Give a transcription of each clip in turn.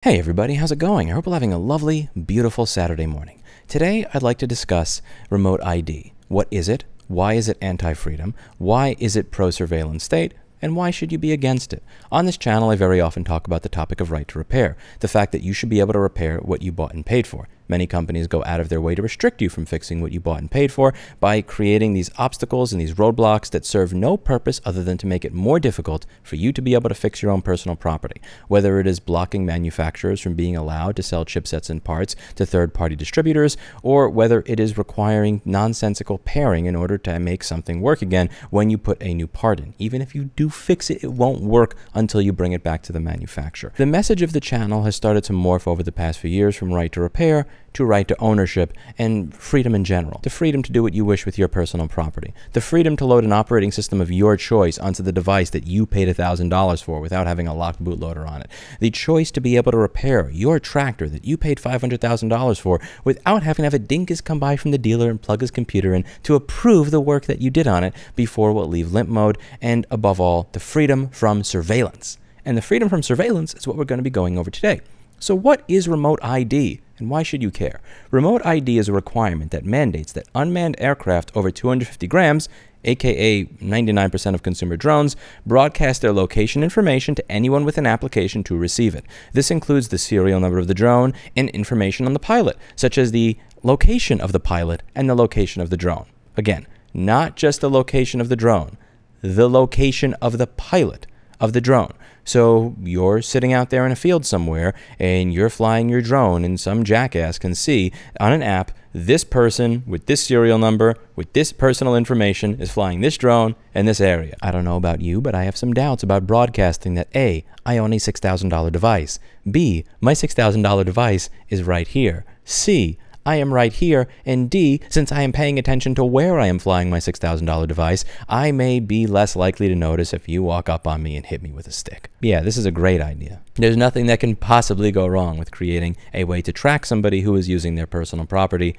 Hey everybody, how's it going? I hope you're having a lovely, beautiful Saturday morning. Today, I'd like to discuss remote ID. What is it? Why is it anti-freedom? Why is it pro-surveillance state? And why should you be against it? On this channel, I very often talk about the topic of right to repair, the fact that you should be able to repair what you bought and paid for. Many companies go out of their way to restrict you from fixing what you bought and paid for by creating these obstacles and these roadblocks that serve no purpose other than to make it more difficult for you to be able to fix your own personal property. Whether it is blocking manufacturers from being allowed to sell chipsets and parts to third-party distributors, or whether it is requiring nonsensical pairing in order to make something work again when you put a new part in. Even if you do fix it, it won't work until you bring it back to the manufacturer. The message of the channel has started to morph over the past few years from right to repair to right to ownership and freedom in general. The freedom to do what you wish with your personal property. The freedom to load an operating system of your choice onto the device that you paid $1,000 for without having a locked bootloader on it. The choice to be able to repair your tractor that you paid $500,000 for without having to have a dinkus come by from the dealer and plug his computer in to approve the work that you did on it before we'll leave limp mode. And above all, the freedom from surveillance. And the freedom from surveillance is what we're going to be going over today. So what is remote ID? And why should you care? Remote ID is a requirement that mandates that unmanned aircraft over 250 grams, aka 99% of consumer drones, broadcast their location information to anyone with an application to receive it. This includes the serial number of the drone and information on the pilot, such as the location of the pilot and the location of the drone. Again, not just the location of the drone, the location of the pilot of the drone. So you're sitting out there in a field somewhere and you're flying your drone and some jackass can see on an app, this person with this serial number, with this personal information is flying this drone in this area. I don't know about you, but I have some doubts about broadcasting that A, I own a $6,000 device. B, my $6,000 device is right here. C, I am right here, and D, since I am paying attention to where I am flying my $6,000 device, I may be less likely to notice if you walk up on me and hit me with a stick. Yeah, this is a great idea. There's nothing that can possibly go wrong with creating a way to track somebody who is using their personal property,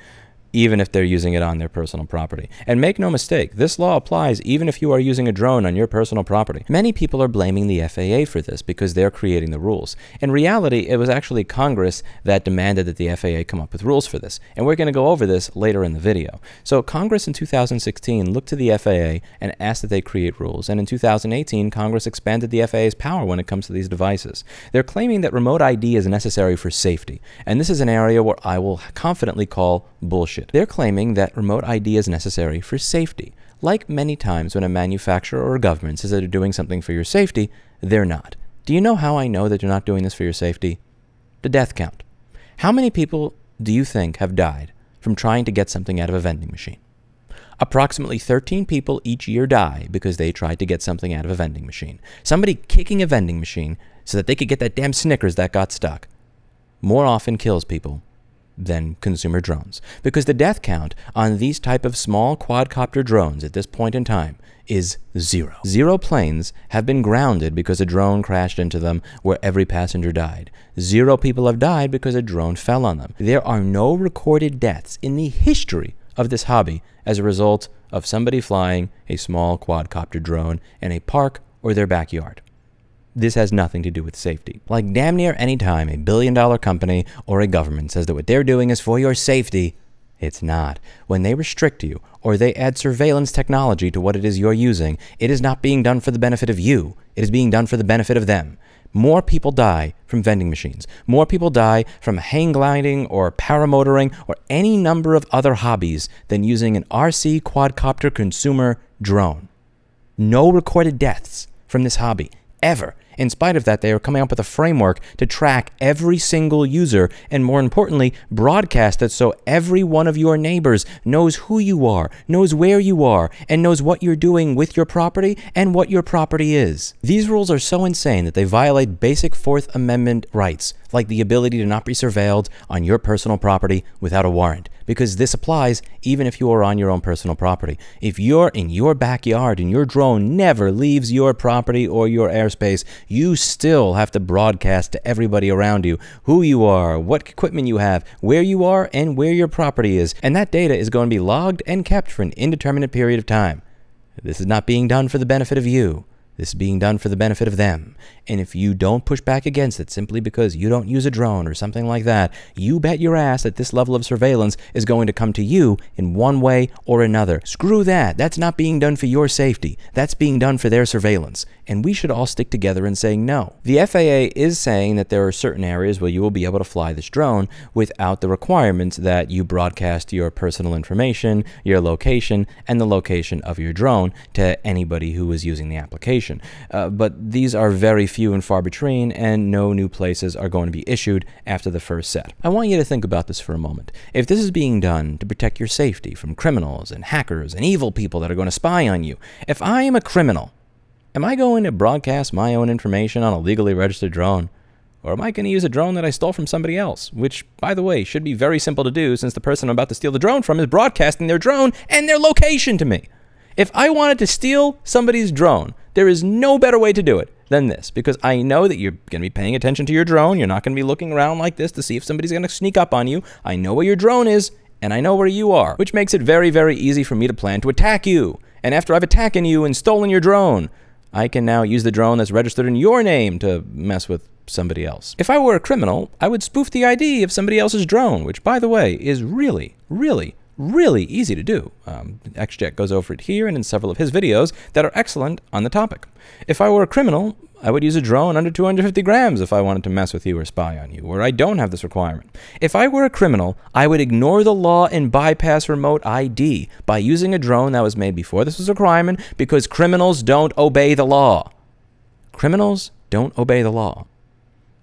even if they're using it on their personal property. And make no mistake, this law applies even if you are using a drone on your personal property. Many people are blaming the FAA for this because they're creating the rules. In reality, it was actually Congress that demanded that the FAA come up with rules for this. And we're going to go over this later in the video. So Congress in 2016 looked to the FAA and asked that they create rules. And in 2018, Congress expanded the FAA's power when it comes to these devices. They're claiming that remote ID is necessary for safety. And this is an area where I will confidently call bullshit. They're claiming that remote ID is necessary for safety. Like many times when a manufacturer or a government says that they're doing something for your safety, they're not. Do you know how I know that you're not doing this for your safety? The death count. How many people do you think have died from trying to get something out of a vending machine? Approximately 13 people each year die because they tried to get something out of a vending machine. Somebody kicking a vending machine so that they could get that damn Snickers that got stuck more often kills people than consumer drones, because the death count on these type of small quadcopter drones at this point in time is zero. 0 planes have been grounded because a drone crashed into them where every passenger died. 0 people have died because a drone fell on them. There are no recorded deaths in the history of this hobby as a result of somebody flying a small quadcopter drone in a park or their backyard. This has nothing to do with safety. Like damn near any time a billion-dollar company or a government says that what they're doing is for your safety, it's not. When they restrict you or they add surveillance technology to what it is you're using, it is not being done for the benefit of you. It is being done for the benefit of them. More people die from vending machines. More people die from hang gliding or paramotoring or any number of other hobbies than using an RC quadcopter consumer drone. No recorded deaths from this hobby, ever. In spite of that, they are coming up with a framework to track every single user and, more importantly, broadcast it so every one of your neighbors knows who you are, knows where you are, and knows what you're doing with your property and what your property is. These rules are so insane that they violate basic Fourth Amendment rights, like the ability to not be surveilled on your personal property without a warrant, because this applies even if you are on your own personal property. If you're in your backyard and your drone never leaves your property or your airspace, you still have to broadcast to everybody around you who you are, what equipment you have, where you are, and where your property is. And that data is going to be logged and kept for an indeterminate period of time. This is not being done for the benefit of you. This is being done for the benefit of them. And if you don't push back against it simply because you don't use a drone or something like that, you bet your ass that this level of surveillance is going to come to you in one way or another. Screw that. That's not being done for your safety. That's being done for their surveillance. And we should all stick together in saying no. The FAA is saying that there are certain areas where you will be able to fly this drone without the requirements that you broadcast your personal information, your location, and the location of your drone to anybody who is using the application. But these are very few and far between, and no new places are going to be issued after the first set. I want you to think about this for a moment. If this is being done to protect your safety from criminals and hackers and evil people that are going to spy on you, if I am a criminal, am I going to broadcast my own information on a legally registered drone? Or am I going to use a drone that I stole from somebody else? Which, by the way, should be very simple to do since the person I'm about to steal the drone from is broadcasting their drone and their location to me. If I wanted to steal somebody's drone, there is no better way to do it than this, because I know that you're going to be paying attention to your drone. You're not going to be looking around like this to see if somebody's going to sneak up on you. I know where your drone is, and I know where you are, which makes it very, very easy for me to plan to attack you. And after I've attacked you and stolen your drone, I can now use the drone that's registered in your name to mess with somebody else. If I were a criminal, I would spoof the ID of somebody else's drone, which, by the way, is really, really, really easy to do. XJet goes over it here and in several of his videos that are excellent on the topic. If I were a criminal, I would use a drone under 250 grams if I wanted to mess with you or spy on you, where I don't have this requirement. If I were a criminal, I would ignore the law and bypass remote ID by using a drone that was made before this was a requirement, because criminals don't obey the law. Criminals don't obey the law.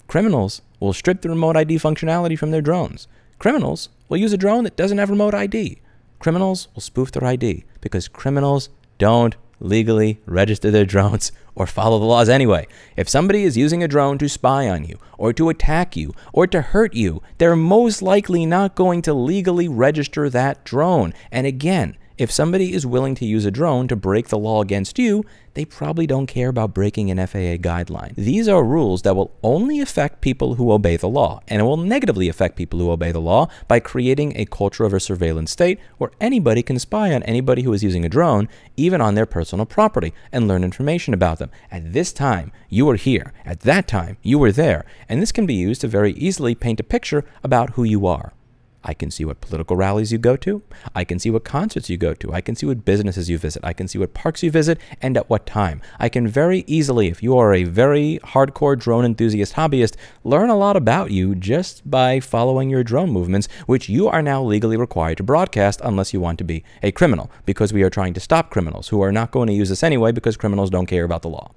Criminals will strip the remote ID functionality from their drones. Criminals will use a drone that doesn't have remote ID. Criminals will spoof their ID because criminals don't legally register their drones or follow the laws anyway. If somebody is using a drone to spy on you or to attack you or to hurt you, they're most likely not going to legally register that drone. And again, if somebody is willing to use a drone to break the law against you, they probably don't care about breaking an FAA guideline. These are rules that will only affect people who obey the law, and it will negatively affect people who obey the law by creating a culture of a surveillance state where anybody can spy on anybody who is using a drone, even on their personal property, and learn information about them. At this time, you were here. At that time, you were there. And this can be used to very easily paint a picture about who you are. I can see what political rallies you go to. I can see what concerts you go to. I can see what businesses you visit. I can see what parks you visit and at what time. I can very easily, if you are a very hardcore drone enthusiast hobbyist, learn a lot about you just by following your drone movements, which you are now legally required to broadcast unless you want to be a criminal, because we are trying to stop criminals who are not going to use this anyway because criminals don't care about the law.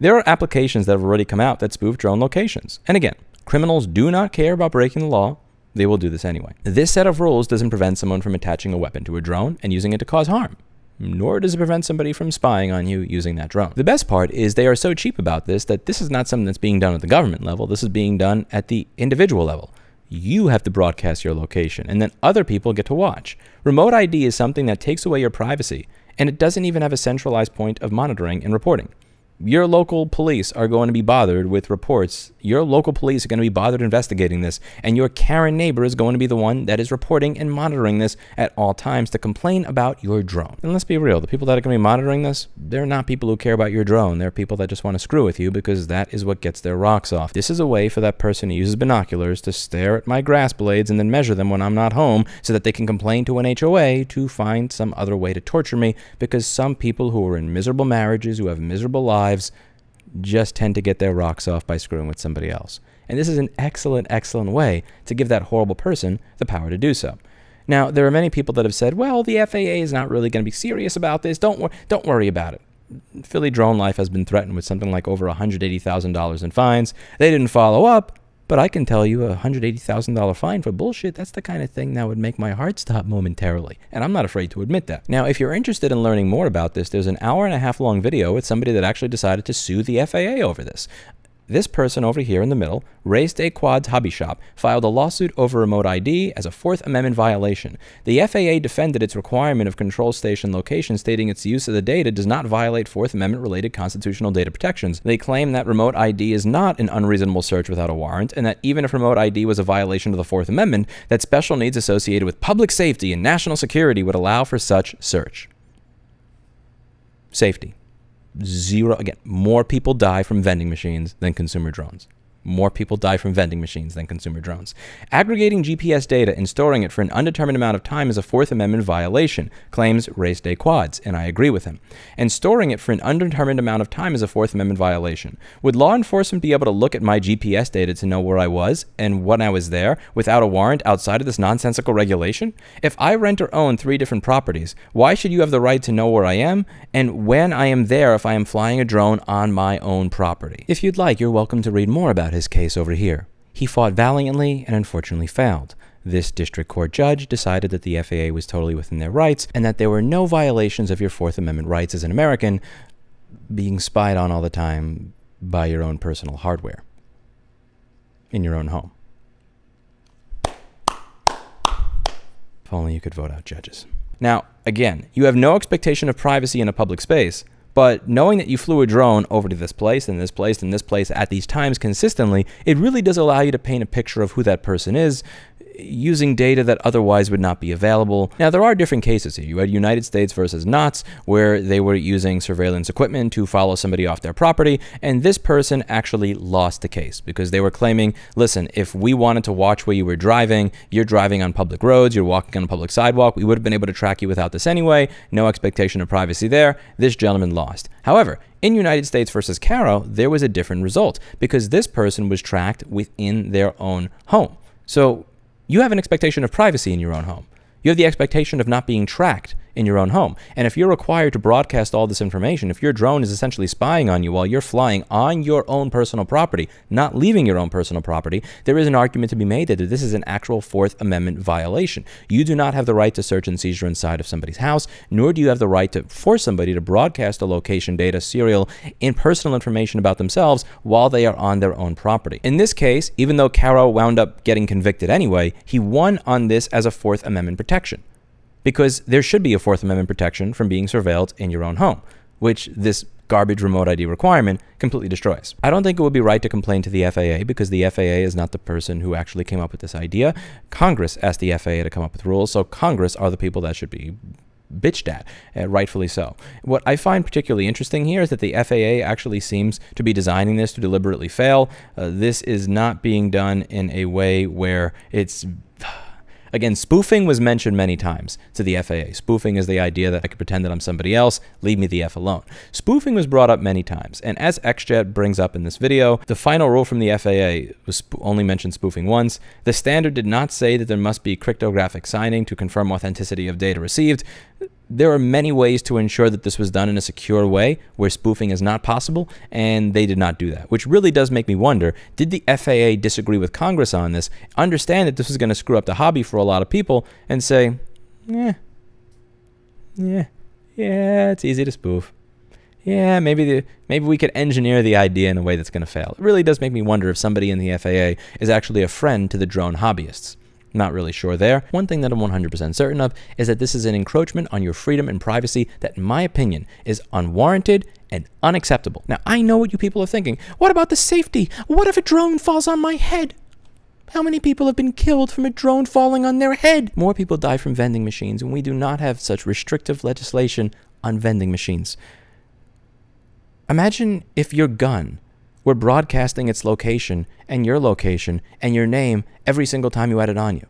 There are applications that have already come out that spoof drone locations. And again, criminals do not care about breaking the law. They will do this anyway. This set of rules doesn't prevent someone from attaching a weapon to a drone and using it to cause harm, nor does it prevent somebody from spying on you using that drone. The best part is they are so cheap about this that this is not something that's being done at the government level. This is being done at the individual level. You have to broadcast your location, and then other people get to watch. Remote ID is something that takes away your privacy, and it doesn't even have a centralized point of monitoring and reporting. Your local police are going to be bothered with reports. Your local police are going to be bothered investigating this, and your Karen neighbor is going to be the one that is reporting and monitoring this at all times to complain about your drone. And let's be real, the people that are going to be monitoring this, they're not people who care about your drone. They're people that just want to screw with you because that is what gets their rocks off. This is a way for that person who uses binoculars to stare at my grass blades and then measure them when I'm not home so that they can complain to an HOA to find some other way to torture me, because some people who are in miserable marriages, who have miserable lives, just tend to get their rocks off by screwing with somebody else. And this is an excellent, excellent way to give that horrible person the power to do so. Now, there are many people that have said, well, the FAA is not really going to be serious about this. Don't worry about it. Philly Drone Life has been threatened with something like over $180,000 in fines. They didn't follow up, but I can tell you a $180,000 fine for bullshit, that's the kind of thing that would make my heart stop momentarily. And I'm not afraid to admit that. Now, if you're interested in learning more about this, there's an hour-and-a-half long video with somebody that actually decided to sue the FAA over this. This person over here in the middle raised a quads hobby shop, filed a lawsuit over remote ID as a Fourth Amendment violation. The FAA defended its requirement of control station location, stating its use of the data does not violate Fourth Amendment-related constitutional data protections. They claim that remote ID is not an unreasonable search without a warrant, and that even if remote ID was a violation of the Fourth Amendment, that special needs associated with public safety and national security would allow for such search. Safety. zero. Again, more people die from vending machines than consumer drones. More people die from vending machines than consumer drones. Aggregating GPS data and storing it for an undetermined amount of time is a Fourth Amendment violation, claims Race Day Quads, and I agree with him. And storing it for an undetermined amount of time is a Fourth Amendment violation. Would law enforcement be able to look at my GPS data to know where I was and when I was there without a warrant outside of this nonsensical regulation? If I rent or own 3 different properties, why should you have the right to know where I am and when I am there if I am flying a drone on my own property? If you'd like, you're welcome to read more about his case over here. He fought valiantly and unfortunately failed. This district court judge decided that the FAA was totally within their rights and that there were no violations of your Fourth Amendment rights as an American being spied on all the time by your own personal hardware in your own home. If only you could vote out judges. Now, again, you have no expectation of privacy in a public space, but knowing that you flew a drone over to this place and this place and this place at these times consistently, it really does allow you to paint a picture of who that person is using data that otherwise would not be available. Now, there are different cases here. You had United States versus Knott's, where they were using surveillance equipment to follow somebody off their property, and this person actually lost the case because they were claiming, listen, if we wanted to watch where you were driving, you're driving on public roads, you're walking on a public sidewalk, we would have been able to track you without this anyway. No expectation of privacy there. This gentleman lost. However, in United States versus Caro, there was a different result because this person was tracked within their own home. So you have an expectation of privacy in your own home. You have the expectation of not being tracked in your own home. And if you're required to broadcast all this information, if your drone is essentially spying on you while you're flying on your own personal property, not leaving your own personal property, there is an argument to be made that this is an actual Fourth Amendment violation. You do not have the right to search and seizure inside of somebody's house, nor do you have the right to force somebody to broadcast a location, data, serial, and personal information about themselves while they are on their own property. In this case, even though Caro wound up getting convicted anyway, he won on this as a Fourth Amendment protection. Because there should be a Fourth Amendment protection from being surveilled in your own home, which this garbage remote ID requirement completely destroys. I don't think it would be right to complain to the FAA because the FAA is not the person who actually came up with this idea. Congress asked the FAA to come up with rules, so Congress are the people that should be bitched at, rightfully so. What I find particularly interesting here is that the FAA actually seems to be designing this to deliberately fail. This is not being done in a way where it's... Again, spoofing was mentioned many times to the FAA. Spoofing is the idea that I could pretend that I'm somebody else, leave me the F alone. Spoofing was brought up many times, and as XJet brings up in this video, the final rule from the FAA was only mentioned spoofing once. The standard did not say that there must be cryptographic signing to confirm authenticity of data received. There are many ways to ensure that this was done in a secure way where spoofing is not possible, and they did not do that, which really does make me wonder, did the FAA disagree with Congress on this, understand that this is going to screw up the hobby for a lot of people, and say, yeah, it's easy to spoof. Yeah, maybe we could engineer the idea in a way that's going to fail. It really does make me wonder if somebody in the FAA is actually a friend to the drone hobbyists. Not really sure there. One thing that I'm 100% certain of is that this is an encroachment on your freedom and privacy that, in my opinion, is unwarranted and unacceptable. Now, I know what you people are thinking. What about the safety? What if a drone falls on my head? How many people have been killed from a drone falling on their head? More people die from vending machines, and we do not have such restrictive legislation on vending machines. Imagine if your gun were broadcasting its location and your name every single time you had it on you.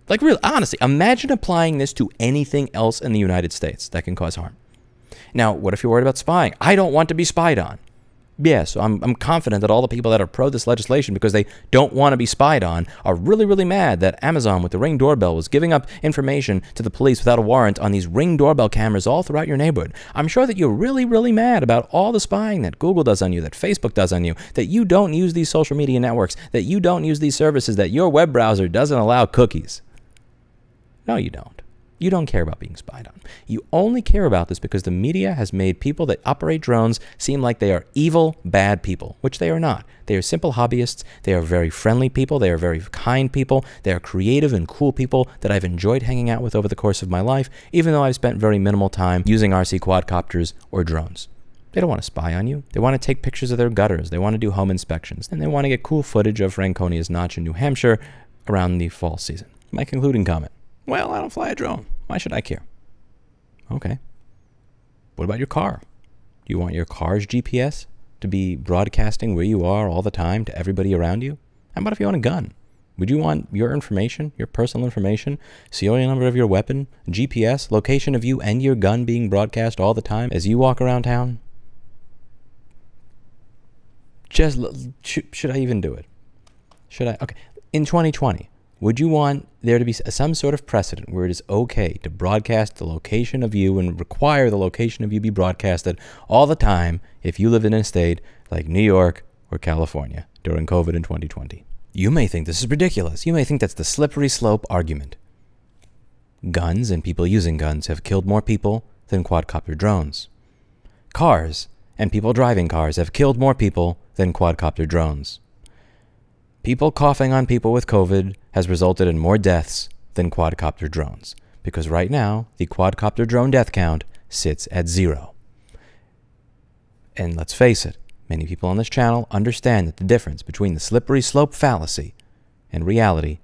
Like, really, honestly, imagine applying this to anything else in the United States that can cause harm. Now, what if you're worried about spying? I don't want to be spied on. Yeah, so I'm confident that all the people that are pro this legislation because they don't want to be spied on are really, really mad that Amazon with the Ring doorbell was giving up information to the police without a warrant on these Ring doorbell cameras all throughout your neighborhood. I'm sure that you're really, really mad about all the spying that Google does on you, that Facebook does on you, that you don't use these social media networks, that you don't use these services, that your web browser doesn't allow cookies. No, you don't. You don't care about being spied on. You only care about this because the media has made people that operate drones seem like they are evil, bad people, which they are not. They are simple hobbyists. They are very friendly people. They are very kind people. They are creative and cool people that I've enjoyed hanging out with over the course of my life, even though I've spent very minimal time using RC quadcopters or drones. They don't want to spy on you. They want to take pictures of their gutters. They want to do home inspections. And they want to get cool footage of Franconia's Notch in New Hampshire around the fall season. My concluding comment. Well, I don't fly a drone. Why should I care? Okay. What about your car? Do you want your car's GPS to be broadcasting where you are all the time to everybody around you? How about if you own a gun? Would you want your information, your personal information, serial number of your weapon, GPS, location of you and your gun being broadcast all the time as you walk around town? Should I even do it? Should I? Okay. In 2020, would you want there to be some sort of precedent where it is okay to broadcast the location of you and require the location of you be broadcasted all the time if you live in a state like New York or California during COVID in 2020? You may think this is ridiculous. You may think that's the slippery slope argument. Guns and people using guns have killed more people than quadcopter drones. Cars and people driving cars have killed more people than quadcopter drones. People coughing on people with COVID has resulted in more deaths than quadcopter drones, because right now the quadcopter drone death count sits at 0. And let's face it, many people on this channel understand that the difference between the slippery slope fallacy and reality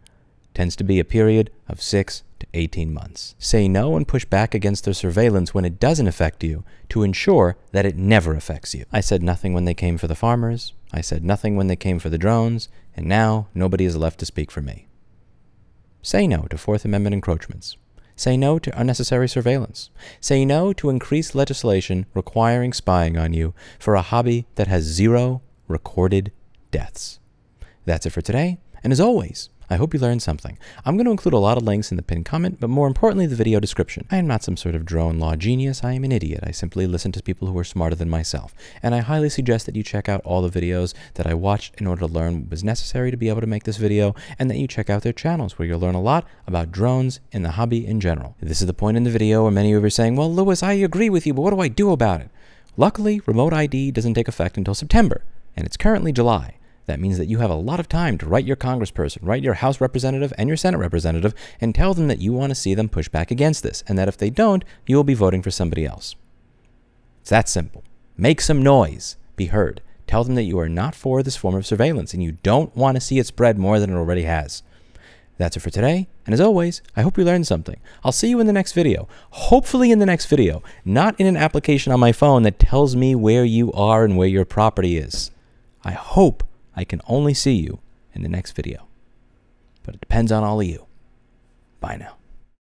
tends to be a period of 6 to 18 months. Say no and push back against their surveillance when it doesn't affect you to ensure that it never affects you. I said nothing when they came for the farmers. I said nothing when they came for the drones. And now nobody is left to speak for me. Say no to Fourth Amendment encroachments. Say no to unnecessary surveillance. Say no to increased legislation requiring spying on you for a hobby that has 0 recorded deaths. That's it for today, and as always, I hope you learned something. I'm going to include a lot of links in the pinned comment, but more importantly, the video description. I am not some sort of drone law genius. I am an idiot. I simply listen to people who are smarter than myself. And I highly suggest that you check out all the videos that I watched in order to learn what was necessary to be able to make this video, and that you check out their channels where you'll learn a lot about drones and the hobby in general. This is the point in the video where many of you are saying, well, Lewis, I agree with you, but what do I do about it? Luckily, remote ID doesn't take effect until September, and it's currently July. That means that you have a lot of time to write your congressperson, write your House representative and your Senate representative, and tell them that you want to see them push back against this, and that if they don't, you will be voting for somebody else. It's that simple. Make some noise. Be heard. Tell them that you are not for this form of surveillance, and you don't want to see it spread more than it already has. That's it for today, and as always, I hope you learned something. I'll see you in the next video. Hopefully in the next video, not in an application on my phone that tells me where you are and where your property is. I hope I can only see you in the next video. But it depends on all of you. Bye now.